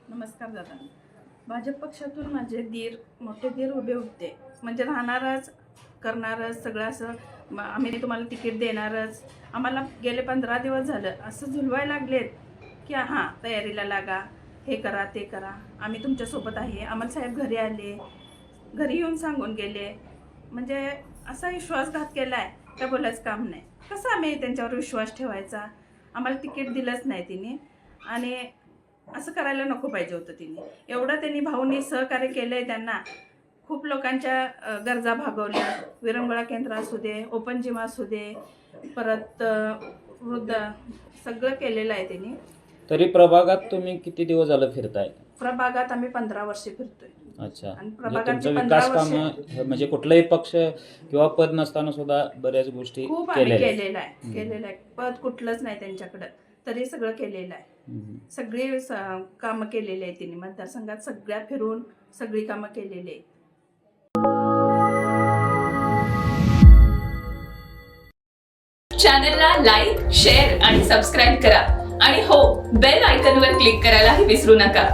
नमस्कार दादा. भाजप पक्षातून माझे मोठे दीर उभे होते, म्हणजे राहणारच करणारच सगळं असं आम्ही तुम्हाला तिकीट देणारच. आम्हाला गेले 15 दिवस झालं असं झुलवायला लागलेत की हां तयारीला लागा, हे करा ते करा, आम्ही तुमच्यासोबत आहे. आम्हाला साहेब घरी आले, घरी येऊन सांगून गेले. म्हणजे असा विश्वासघात केला आहे त्या बोलायचं काम नाही. कसं आम्ही त्यांच्यावर विश्वास ठेवायचा? आम्हाला तिकीट दिलंच नाही तिने, आणि असं करायला नको पाहिजे होतं तिने. एवढं त्यांनी भाऊंनी सहकार्य केलं आहे त्यांना. खूप लोकांच्या गरजा भागवल्या. विरंगुळा केंद्र असू दे, ओपन जिम असू दे, परत वृद्ध सगळं केलेलं आहे त्यांनी. तरी प्रभागात तुम्ही किती दिवस झालं फिरताय? प्रभागात आम्ही 15 वर्षे फिरतोय. अच्छा, आणि म्हणजे प्रभागाची तुमचं 15 विकास वर्षे काम म्हणजे कुठलाही पक्ष किंवा पद नसताना सुद्धा बऱ्याच गोष्टी खूप आम्ही केलेलं आहे. पद कुठलंच नाही त्यांच्याकडं, तरी सगळं केलेलं आहे. सगळी कामं केलेली आहे तिने. मतदारसंघात सगळ्या फिरून सगळी कामं केलेली आहेत. चॅनलला लाईक, शेअर आणि सबस्क्राईब करा. आणि हो, बेल आयकॉनवर क्लिक करायलाही विसरू नका.